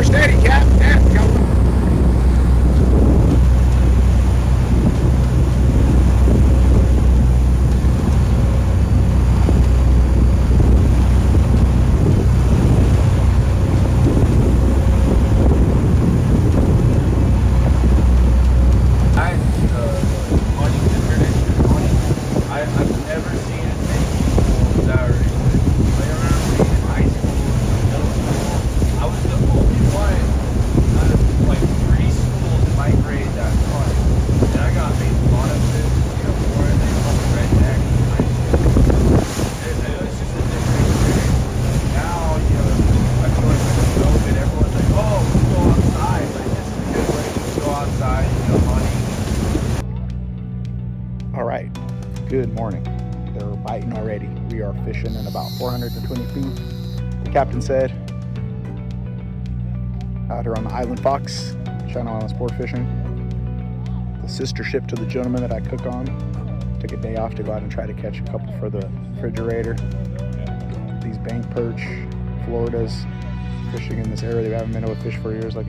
steady, Cap. Yeah, got one. Good morning. They're biting already. We are fishing in about 420 feet. The captain said, out here on the Island Fox, Island Sportfishing. The sister ship to the gentleman that I cook on. Took a day off to go out and try to catch a couple for the refrigerator. These bank perch, Floridas, fishing in this area. They haven't been able to fish for years. Like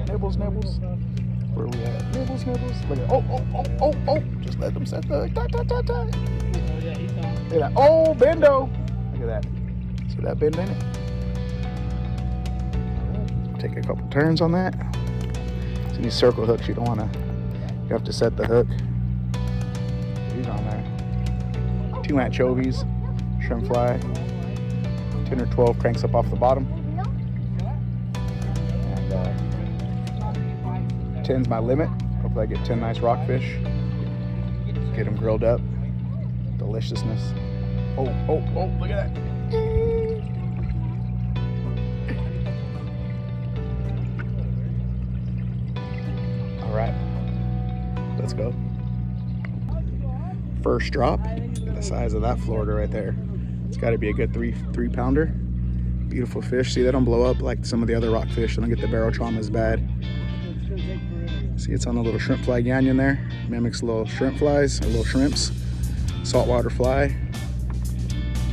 nibbles. Where are we at? Nibbles. Look at oh. Just let them set the Look at that. Oh, bendo. Look at that. See that bend in it? Take a couple turns on that. So these circle hooks, you have to set the hook. He's on there. 2 anchovies, shrimp fly, 10 or 12 cranks up off the bottom. 10's my limit. Hopefully I get 10 nice rockfish. Get them grilled up. Deliciousness. Oh, look at that. All right, let's go. First drop, the size of that Florida right there. It's got to be a good three pounder. Beautiful fish. See, they don't blow up like some of the other rockfish. They don't get the barrel trauma as bad. See, it's on a little shrimp fly ganyon there. Mimics little shrimp flies, or little shrimps. Saltwater fly.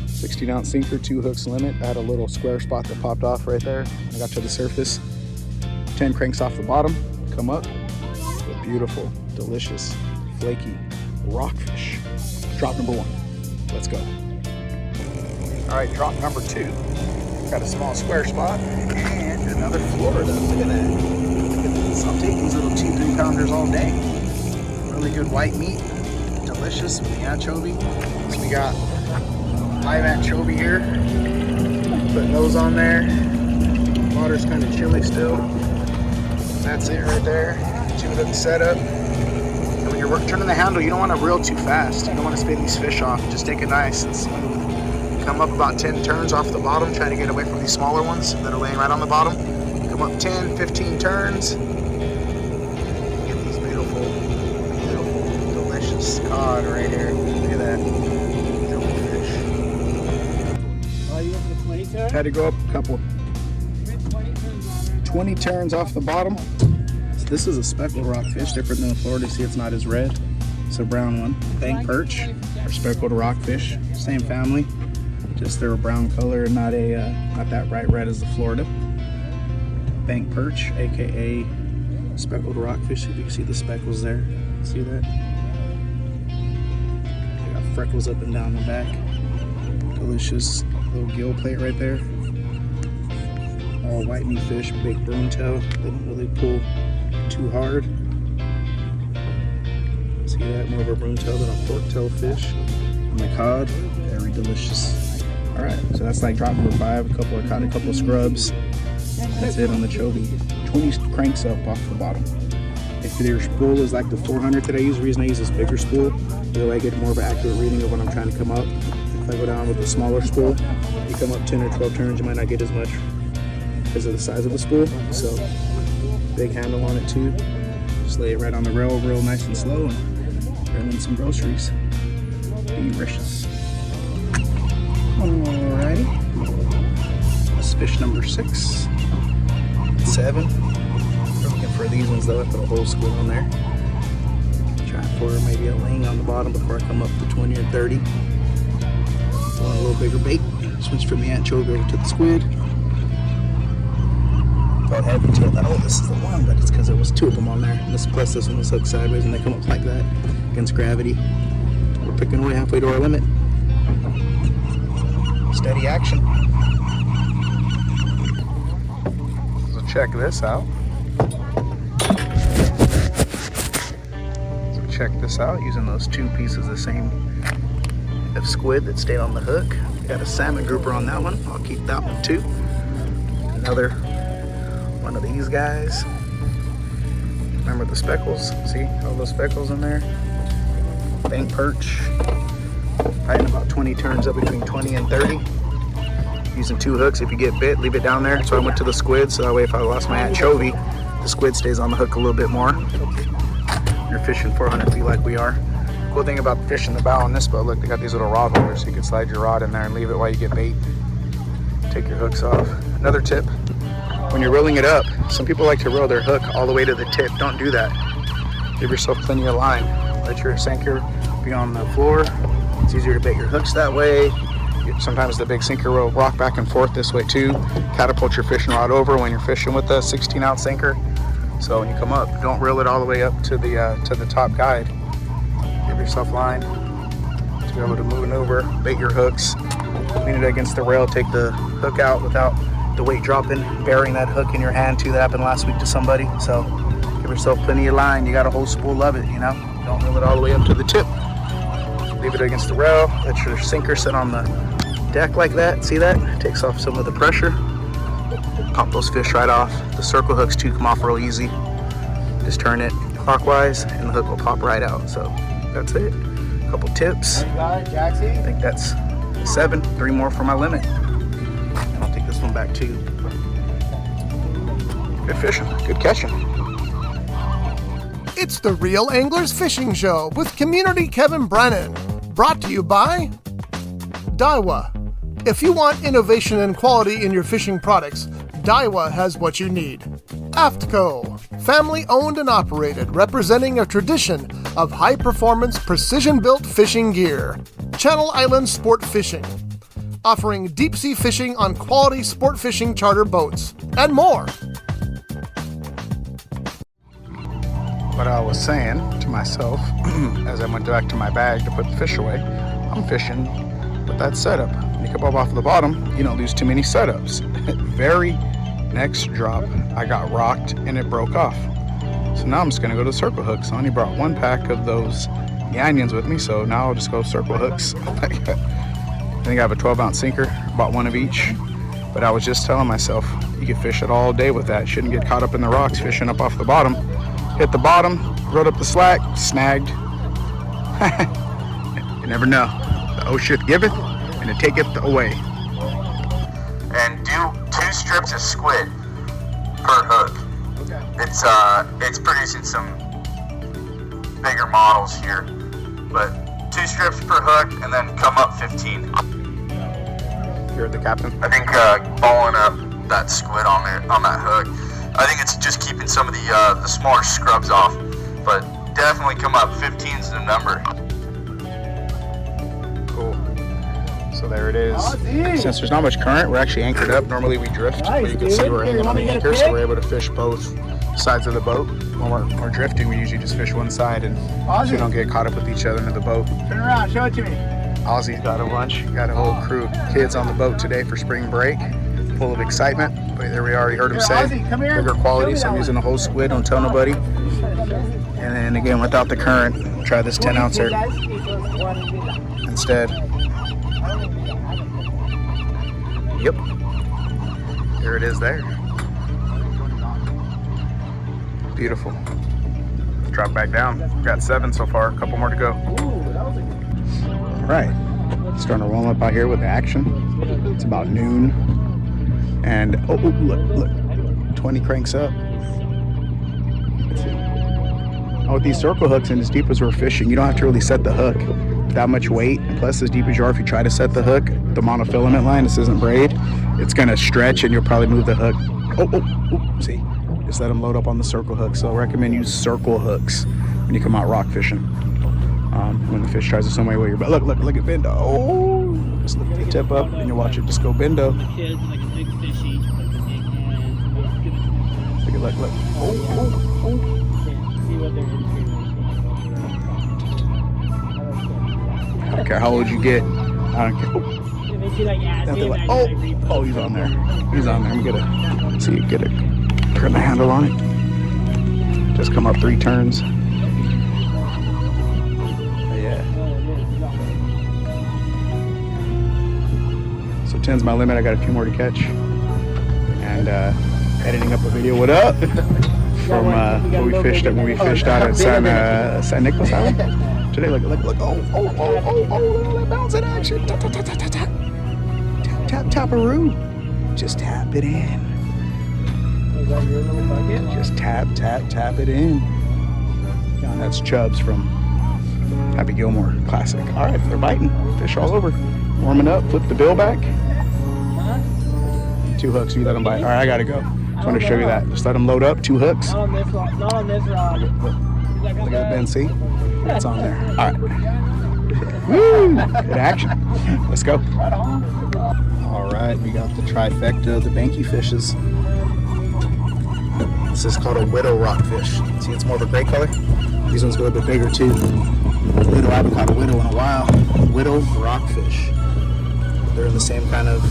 16-ounce sinker, 2 hooks limit. I had a little square spot that popped off right there. I got to the surface. 10 cranks off the bottom. Come up. A beautiful, delicious, flaky rockfish. Drop number 1. Let's go. All right, drop number 2. Got a small square spot and another Florida. Look at that. So I'll take these little 2-3 pounders all day. Really good white meat, delicious with the anchovy. So we got 5 anchovy here. Putting those on there. Water's kind of chilly still. That's it right there. 2 hook setup. And when you're turning the handle, you don't want to reel too fast. You don't want to spin these fish off. Just take it nice and smooth. Come up about 10 turns off the bottom, trying to get away from these smaller ones that are laying right on the bottom. Come up 10, 15 turns. Get these beautiful, delicious cod right here. Look at that. Beautiful fish. Oh, you went for the 20 turns? Had to go up a couple. 20 turns off the bottom. So this is a speckled rockfish, different than the Florida. See, it's not as red. It's a brown one. Bank perch, or speckled rockfish. Same family. Just they're a brown color and not that bright red as the Florida. Bank perch, aka speckled rockfish. If you can see the speckles there, see that? They got freckles up and down the back. Delicious little gill plate right there. All white meat fish, big broomtail. They don't really pull too hard. See that? More of a broomtail than a forktail fish. And the cod, very delicious. All right, so that's like drop number 5. Caught a couple of scrubs. That's it on the chovy. 20 cranks up off the bottom. If your spool is like the 400 that I use, the reason I use this bigger spool, the way I get more of an accurate reading of when I'm trying to come up. If I go down with the smaller spool, you come up 10 or 12 turns, you might not get as much because of the size of the spool. So big handle on it too. Just lay it right on the rail, real nice and slow, and reel in some groceries. Delicious. Alrighty. That's fish number 6. 7. We're looking for these ones though. I put a whole school on there. Trying for maybe a ling on the bottom before I come up to 20 or 30. Want a little bigger bait. Switch from the anchovy over to the squid. felt heavy too. I thought, oh, this is the one, but it's because there was 2 of them on there. And this one was hooked sideways, and they come up like that against gravity. We're picking away halfway to our limit. Steady action. So check this out. Check this out, using those 2 pieces of the same of squid that stayed on the hook. Got a salmon grouper on that one. I'll keep that one too. Another one of these guys. Remember the speckles? See all those speckles in there? Bank perch. Fighting about 20 turns up between 20 and 30. Using 2 hooks. If you get bit, leave it down there. So I went to the squid, so that way if I lost my anchovy, the squid stays on the hook a little bit more. You're fishing 400 feet like we are. Cool thing about fishing the bow on this boat, look, they got these little rod holders, so you can slide your rod in there and leave it while you get bait. Take your hooks off. Another tip, when you're reeling it up, some people like to reel their hook all the way to the tip. Don't do that. Give yourself plenty of line. Let your sinker be on the floor. It's easier to bait your hooks that way. Sometimes the big sinker will rock back and forth this way too. Catapult your fishing rod over when you're fishing with a 16-ounce sinker. So when you come up, don't reel it all the way up to the top guide. Give yourself line to be able to move and over, bait your hooks, lean it against the rail, take the hook out without the weight dropping, burying that hook in your hand too. That happened last week to somebody. So give yourself plenty of line. You got a whole spool of it, you know. Don't reel it all the way up to the tip. Leave it against the rail. Let your sinker sit on the deck like that. See that? It takes off some of the pressure. Pop those fish right off. The circle hooks too come off real easy. Just turn it clockwise and the hook will pop right out. So that's it. A couple tips. You got it, Jaxie? I think that's 7. 3 more for my limit. And I'll take this one back too. Good fishing. Good catching. It's the Real Anglers Fishing Show with Community Kevin Brennan. Brought to you by Daiwa. If you want innovation and quality in your fishing products, Daiwa has what you need. AFTCO, family owned and operated, representing a tradition of high-performance, precision-built fishing gear. Channel Island Sportfishing, offering deep-sea fishing on quality sport fishing charter boats, and more. What I was saying to myself as I went back to my bag to put the fish away, I'm fishing with that setup. When you come up off the bottom, you don't lose too many setups. Very next drop, I got rocked and it broke off. So now I'm just gonna go to circle hooks. I only brought 1 pack of those Yanyons with me, so now I'll just go circle hooks. I think I have a 12-ounce sinker, bought 1 of each. But I was just telling myself, you can fish it all day with that. Shouldn't get caught up in the rocks fishing up off the bottom. Hit the bottom, rode up the slack, snagged. You never know. The ocean giveth and it taketh away. And do 2 strips of squid per hook. Okay. It's producing some bigger models here, but 2 strips per hook and then come up 15. You're the captain. I think balling up that squid on that hook, I think it's just keeping some of the smaller scrubs off, but definitely come up. 15's the number. Cool. So there it is. Since there's not much current, we're actually anchored up. Normally we drift, but you can see we're hanging on the anchor, so we're able to fish both sides of the boat. When we're drifting, we usually just fish one side, and so we don't get caught up with each other in the boat. Turn around, show it to me. Ozzy's got a bunch. Got a whole crew of kids on the boat today for spring break. Full of excitement. But there we are. You heard him say bigger quality, so I'm using the whole squid. Don't tell nobody. And then again, without the current, try this 10-ouncer instead. Yep. There it is there. Beautiful. Drop back down. We've got 7 so far. A couple more to go. All right. Starting to roll up out here with the action. It's about noon. And oh, look, 20 cranks up. Let's see. Oh, with these circle hooks and as deep as we're fishing, you don't have to really set the hook that much weight. Plus, as deep as you are, if you try to set the hook, the monofilament line, this isn't braid, it's gonna stretch and you'll probably move the hook. Oh, see, just let them load up on the circle hook. So I recommend use circle hooks when you come out rock fishing. When the fish tries to swim away with your butt. Look at bendo. Oh, just lift the tip up and you'll watch it just go bendo. look. Can't see what they're into. I don't care how old you get. I don't care. If they see like They'll be acid, like, I oh, just, like, repost. oh, he's on there. He's on there. I'm gonna see you get it. Turn the handle on it. Just come up 3 turns. Yeah. So 10's my limit. I got a few more to catch. And editing up a video. What up? From when we fished out at San Nicolas Island. Today, look. Oh, that bouncing action. Tap-tap-a-roo. Just tap it in. Is that your little bucket? Just tap it in. That's Chubbs from Happy Gilmore Classic. All right, they're biting. Fish all over. Warming up. Flip the bill back. 2 hooks. You let them bite. All right, I gotta go. Just want to show you that. Just let them load up. 2 hooks. Not on this rod. Not on this rod. Look at Ben. See? It's on there. All right. Woo! Good action. Let's go. All right, we got the trifecta of the banky fishes. This is called a widow rockfish. See, it's more of a gray color. These ones go a bit bigger too. Widow, I haven't caught a widow in a while. Widow rockfish. They're in the same kind of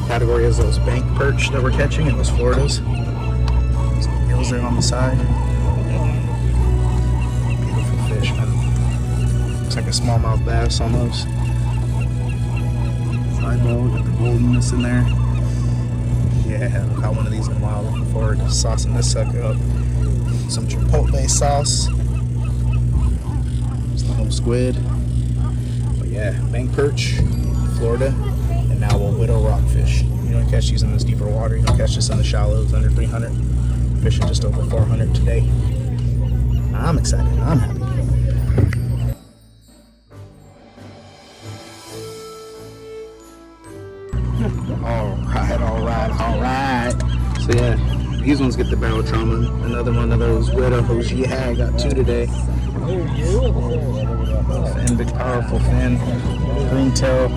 category as those bank perch that we're catching in those Floridas. Those gills there on the side. Beautiful fish, man. Looks like a smallmouth bass almost. Side bow, got the goldenness in there. Yeah, I haven't caught one of these in a while. Looking forward to saucing this sucker up. Some chipotle sauce. Just a little squid. But yeah, bank perch, Florida, and now a widow rockfish. You don't catch these in this deeper water. You don't catch this in the shallows under 300. Fishing just over 400 today. I'm excited. I'm happy. All right. So yeah, these ones get the barrel trauma. Another one of those widows. Yeah, I got 2 today. Fin, big powerful fin. Green tail.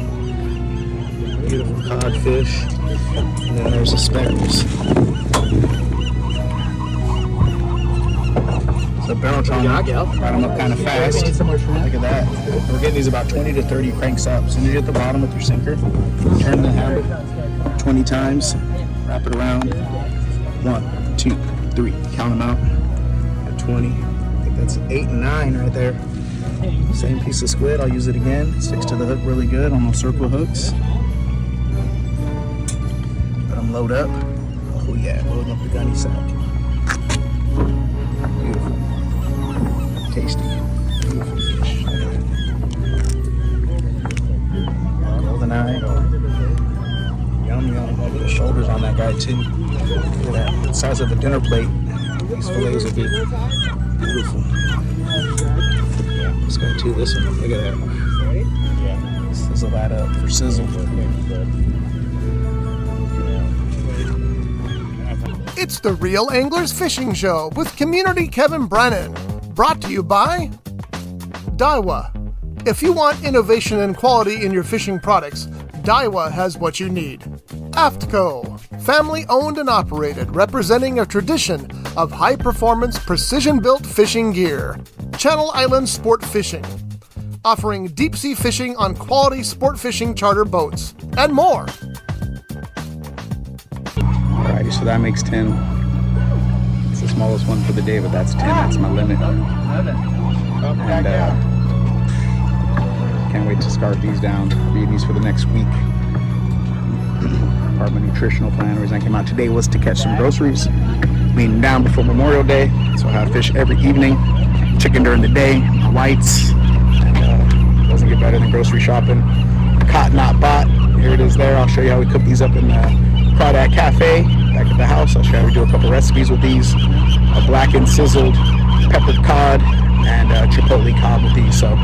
Beautiful codfish. And then there's the speckles. So barrel trauma, brought them up kind of fast. Look at that. We're getting these about 20 to 30 cranks up. So you get the bottom with your sinker, turn the handle 20 times, wrap it around. 1, 2, 3. Count them out. At 20. I think that's 8 and 9 right there. Same piece of squid. I'll use it again. Sticks to the hook really good on those circle hooks. Let them load up. Oh yeah, loading up the gunny sack. Beautiful. Tasty. Beautiful fish. Golden eye. Yum. Look at the shoulders on that guy too. Look at that. The size of a dinner plate. These fillets would be beautiful. This guy too. This one. Look at that. Sizzle that up for sizzle. It's the Reel Anglers Fishing Show with Community Kevin Brennan. Brought to you by Daiwa. If you want innovation and quality in your fishing products, Daiwa has what you need. AFTCO, family owned and operated, representing a tradition of high-performance, precision-built fishing gear. Channel Island Sportfishing, offering deep-sea fishing on quality sport fishing charter boats, and more. Alrighty, so that makes 10. It's the smallest one for the day, but that's 10. That's my limit. And can't wait to scarf these down. Reading these for the next week. Part of my nutritional plan. The reason I came out today was to catch some groceries. Being down before Memorial Day, so I have fish every evening. Chicken during the day, my whites. And doesn't get better than grocery shopping. Caught not bought. Here it is there. I'll show you how we cook these up in the Crawdad Cafe back at the house. I'll show you how we do a couple recipes with these. A blackened, sizzled, peppered cod, and chipotle cod with these. So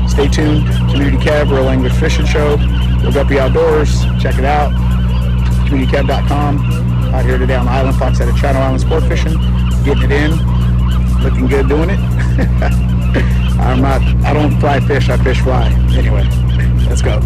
stay tuned. Community Kev, Reel Anglers Fishing Show. Reel Guppy Outdoors. Check it out. CommunityKev.com. Out here today on the Island Fox at a Channel Island Sportfishing. Getting it in. Looking good doing it. I don't fly fish, I fish fly. Anyway, let's go.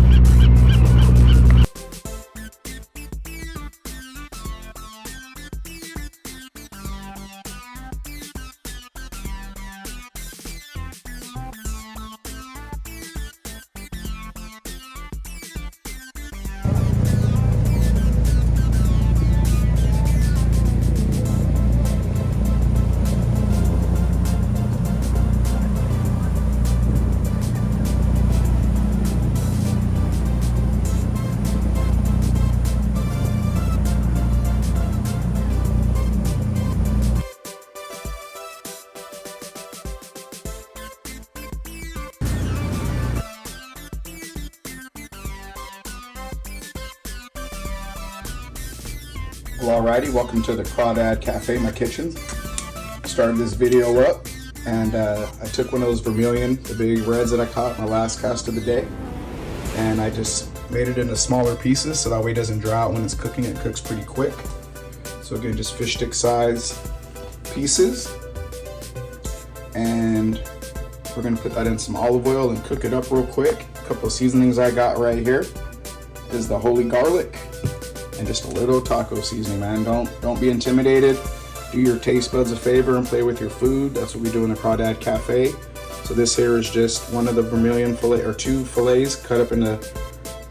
Well, alrighty, welcome to the Crawdad Cafe, my kitchen. Started this video up, and I took one of those vermilion, the big reds that I caught my last cast of the day, and I just made it into smaller pieces so that way it doesn't dry out when it's cooking. It cooks pretty quick. So again, just fish stick size pieces, and we're gonna put that in some olive oil and cook it up real quick. A couple of seasonings I got right here is the holy garlic and just a little taco seasoning, man. Don't be intimidated. Do your taste buds a favor and play with your food. That's what we do in the Crawdad Cafe. So this here is just one of the vermilion fillet, or 2 fillets cut up into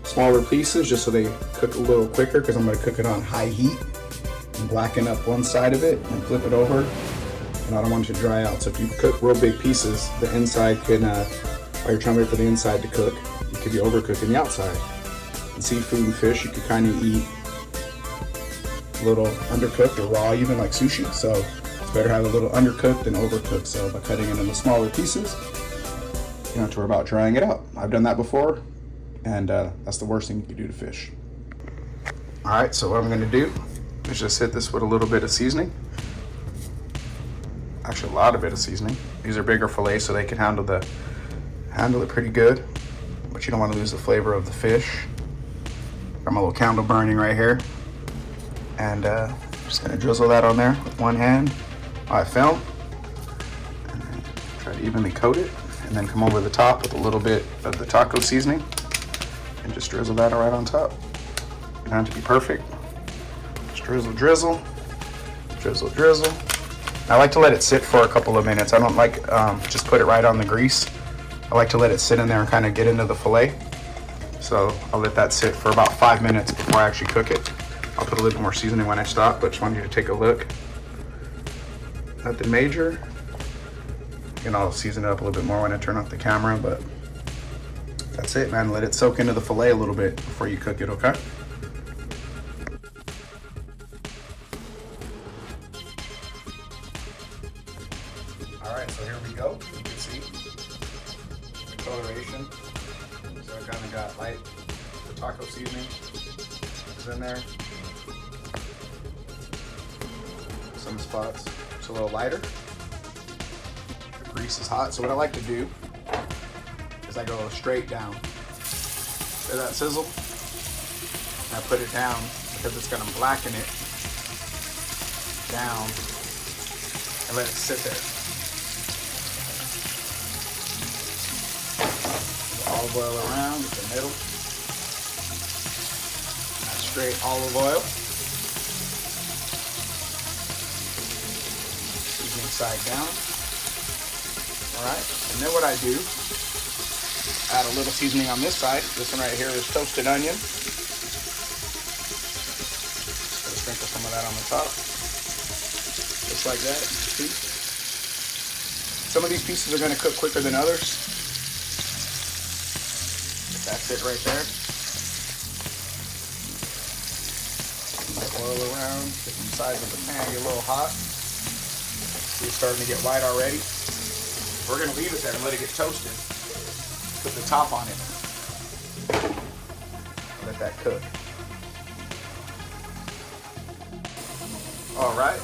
smaller pieces just so they cook a little quicker, because I'm gonna cook it on high heat and blacken up one side of it and flip it over. And I don't want it to dry out. So if you cook real big pieces, the inside can, while you're trying to wait for the inside to cook, you could be overcooking the outside. And seafood and fish, you could kind of eat a little undercooked or raw, even like sushi. So it's better to have a little undercooked than overcooked. So by cutting it into smaller pieces, you don't have to worry about drying it out. I've done that before, and that's the worst thing you can do to fish. All right, so what I'm gonna do is just hit this with a little bit of seasoning. Actually, a lot of bit of seasoning. These are bigger fillets, so they can handle it pretty good, but you don't want to lose the flavor of the fish. Got my little candle burning right here, and just gonna drizzle that on there with one hand while I film. And then try to evenly coat it, and then come over the top with a little bit of the taco seasoning, and just drizzle that right on top. You don't have to be perfect. Just drizzle, drizzle, drizzle, drizzle. I like to let it sit for a couple of minutes. I don't like just put it right on the grease. I like to let it sit in there and kind of get into the fillet. So I'll let that sit for about 5 minutes before I actually cook it. I'll put a little more seasoning when I stop, but just wanted you to take a look. Nothing major. And I'll season it up a little bit more when I turn off the camera, but that's it, man. Let it soak into the fillet a little bit before you cook it, okay? Alright, so here we go. You can see the coloration. So I kind of got light, the taco seasoning is in there. Some spots it's a little lighter. The grease is hot, so what I like to do is I go straight down. See that sizzle? And I put it down because it's gonna blacken it down and let it sit there. Olive oil around the middle. That's straight olive oil. Seasoning side down. Alright, and then what I do, add a little seasoning on this side. This one right here is toasted onion. Just gonna sprinkle some of that on the top. Just like that, see? Some of these pieces are gonna cook quicker than others. That's it right there. Like oil around, different sides of the pan get a little hot. See, it's starting to get white already. We're gonna leave it there and let it get toasted. Put the top on it. Let that cook. All right.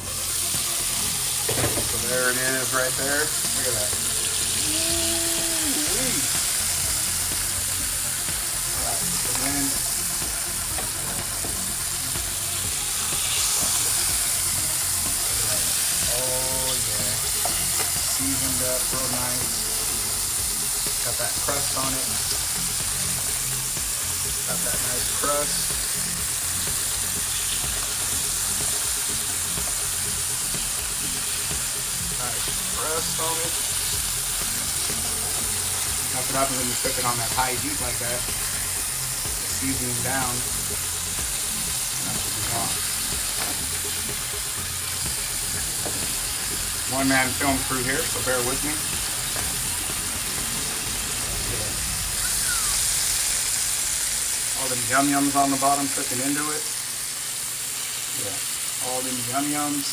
So there it is right there. Look at that. Ooh-wee. And oh yeah, seasoned up real nice. Got that crust on it. Got that nice crust. Nice crust on it. That's what happens when you cook it on that high heat like that. Seasoning down, and that should be gone. One-man film crew here, so bear with me. All them yum-yums on the bottom cooking into it. Yeah, all them yum-yums.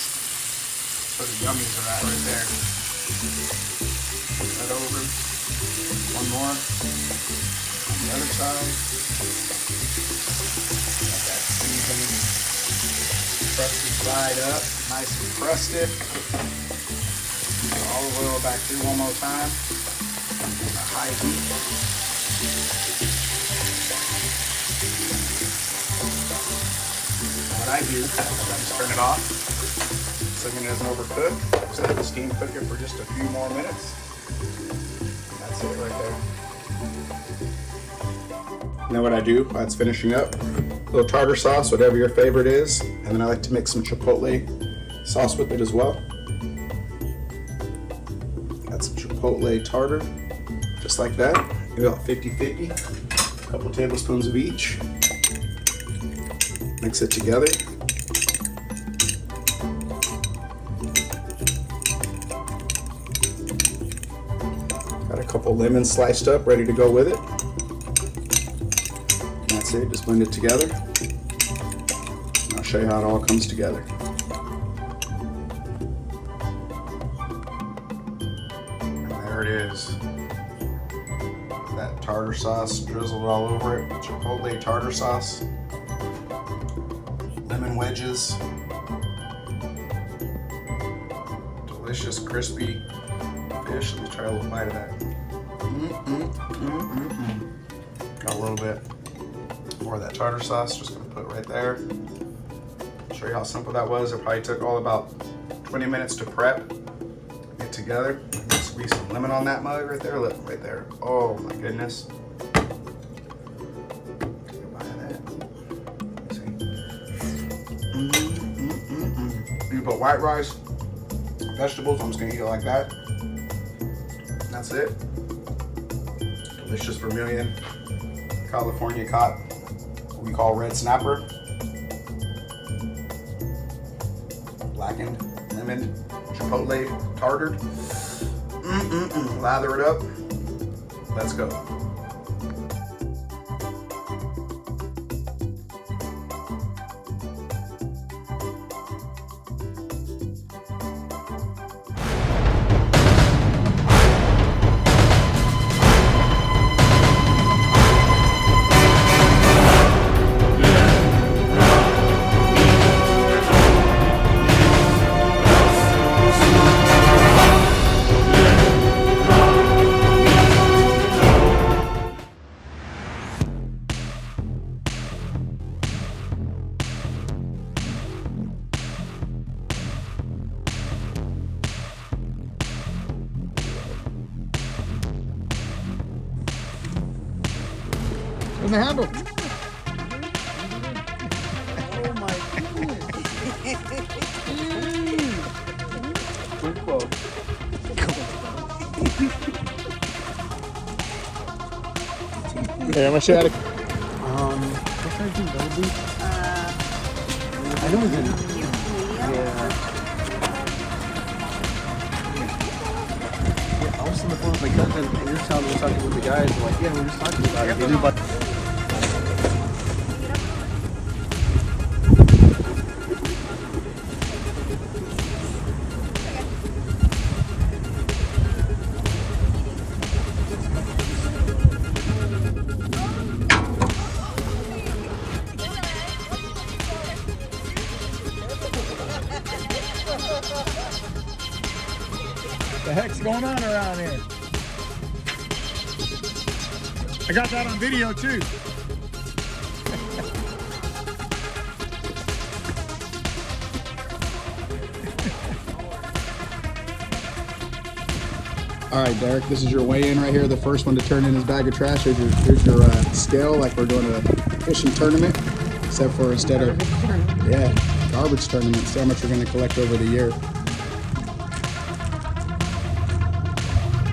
So the yummies are at right there. Put that over. One more. On the other side. Got that seasoning. crusted side up, nice and crusted. All the oil back through one more time. A high heat. What I do is I just turn it off. Assuming it doesn't overcook. Just let the steam cook it for just a few more minutes. And that's it right there. You know what I do while it's finishing up? A little tartar sauce, whatever your favorite is. And then I like to mix some chipotle sauce with it as well. Got some chipotle tartar, just like that. Maybe about 50-50. A couple tablespoons of each. Mix it together. Got a couple lemons sliced up, ready to go with it. And that's it, just blend it together. And I'll show you how it all comes together. And there it is. That tartar sauce drizzled all over it. Chipotle tartar sauce. Lemon wedges. Delicious, crispy fish. Let me try a little bite of that. Got a little bit more of that tartar sauce. Just gonna put it right there. Show you how simple that was. It probably took all about 20 minutes to prep. Get together. Squeeze some lemon on that mug right there. Look, right there. Oh my goodness. You put white rice, vegetables. I'm just gonna eat it like that. That's it. Delicious Vermilion, California cod, what we call red snapper. Blackened, lemon, chipotle, tartared. Lather it up. Let's go. In the handle. Oh my goodness. Good quote. Yeah, I'm gonna show you how to. What size do you do? I know it's in. Yeah. I was on the phone with my cousin, and you're telling me we're talking with the guys. I'm like, yeah, we're just talking about it. They do, but What the heck's going on around here? I got that on video too. All right, Derek, this is your weigh-in right here. The first one to turn in his bag of trash. Here's your scale, like we're doing a fishing tournament, except for instead of, yeah, garbage tournament. See how much we're going to collect over the year.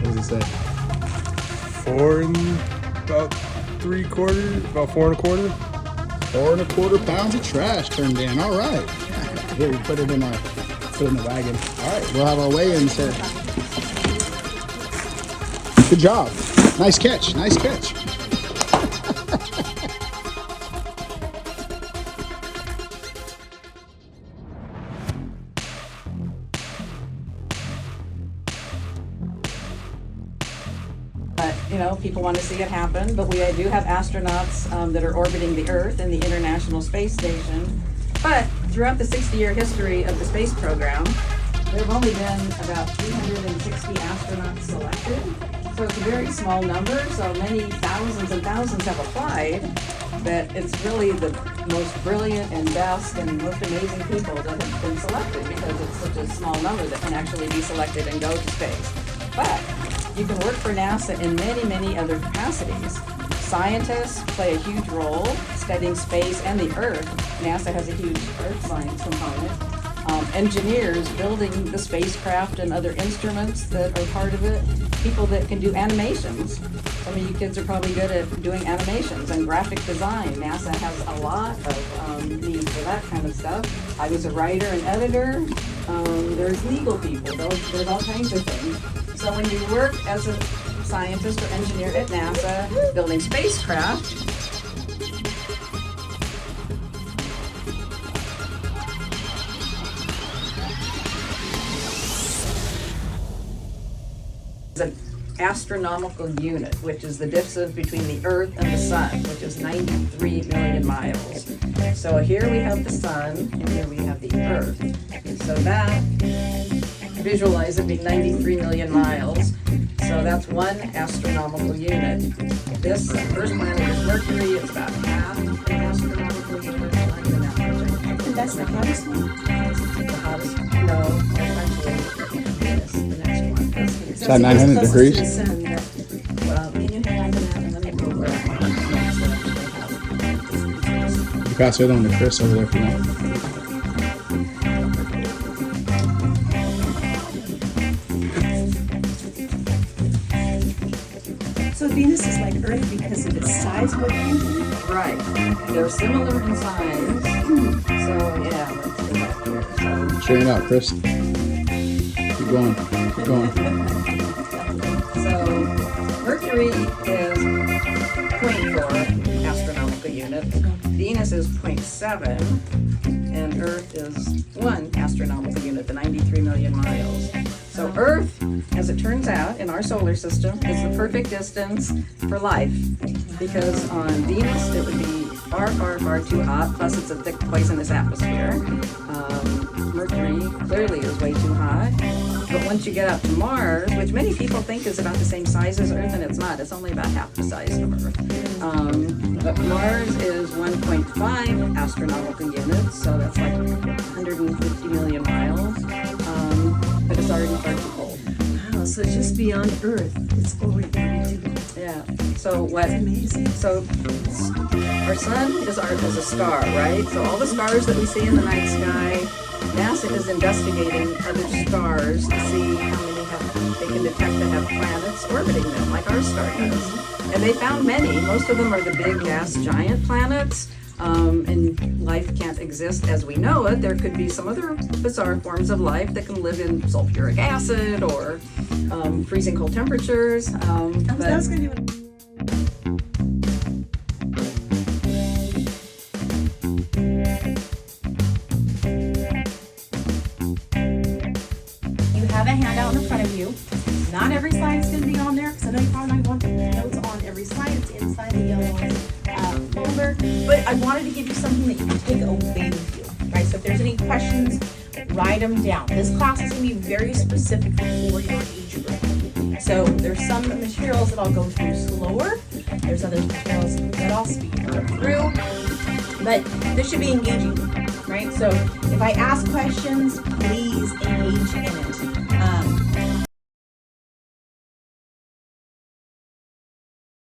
What does it say? 4 and about 3/4, about 4 1/4. 4 1/4 pounds of trash turned in. All right. Here, we put it in the wagon. All right, we'll have our weigh-ins here. Good job. Nice catch. Nice catch. You know, people want to see it happen, but we do have astronauts that are orbiting the Earth in the International Space Station. But throughout the 60-year history of the space program, there have only been about 360 astronauts selected. So it's a very small number, so many thousands and thousands have applied, but it's really the most brilliant and best and most amazing people that have been selected because it's such a small number that can actually be selected and go to space. But you can work for NASA in many, many other capacities. Scientists play a huge role studying space and the Earth. NASA has a huge Earth science component. Engineers building the spacecraft and other instruments that are part of it. People that can do animations. Some of you kids are probably good at doing animations and graphic design. NASA has a lot of need for that kind of stuff. I was a writer and editor. There's legal people. There's all kinds of things. So when you work as a scientist or engineer at NASA building spacecraft, an astronomical unit, which is the distance between the Earth and the Sun, which is 93 million miles. So here we have the Sun, and here we have the Earth. So that, visualize it being 93 million miles. So that's one astronomical unit. This first planet is Mercury. It's about half an astronomical unit. And that's the hottest one? The hottest, no, that's actually Venus, the next one. Is that 900 degrees? Well, can you hang on to that and let me go over that one? You pass the other one to Chris over there for now. So Venus is like Earth because of its size, what do you mean? Right. They're similar in size. So, yeah, let's do that here. So, Straighten out, Chris. Keep going. Keep going. So Mercury is 0.4 astronomical units, Venus is 0.7, and Earth is 1 astronomical unit, the 93 million miles. So Earth, as it turns out, in our solar system, is the perfect distance for life, because on Venus it would be far, far, far too hot, plus it's a thick, poisonous atmosphere. Mercury clearly is way too hot. But once you get out to Mars, which many people think is about the same size as Earth, and it's not. It's only about half the size of Earth. But Mars is 1.5 astronomical units, so that's like 150 million miles. But it's already far too cold. Wow, so just beyond Earth, it's already too cold. Yeah. So what? That's amazing. So our sun is a star, right? So all the stars that we see in the night sky, NASA is investigating other stars to see how many they can detect that have planets orbiting them, like our star does. And they found many. Most of them are the big gas giant planets. And life can't exist as we know it. There could be some other bizarre forms of life that can live in sulfuric acid or freezing cold temperatures. That was going to be have a handout in front of you. Not every slide's going to be on there because I know you probably might want the notes on every slide. It's inside the yellow folder. But I wanted to give you something that you can take away with you. Right? So if there's any questions, write them down. This class is going to be very specific for your age group. So there's some materials that I'll go through slower. There's other materials that I'll speed through. But this should be engaging, right? So if I ask questions, please engage in it.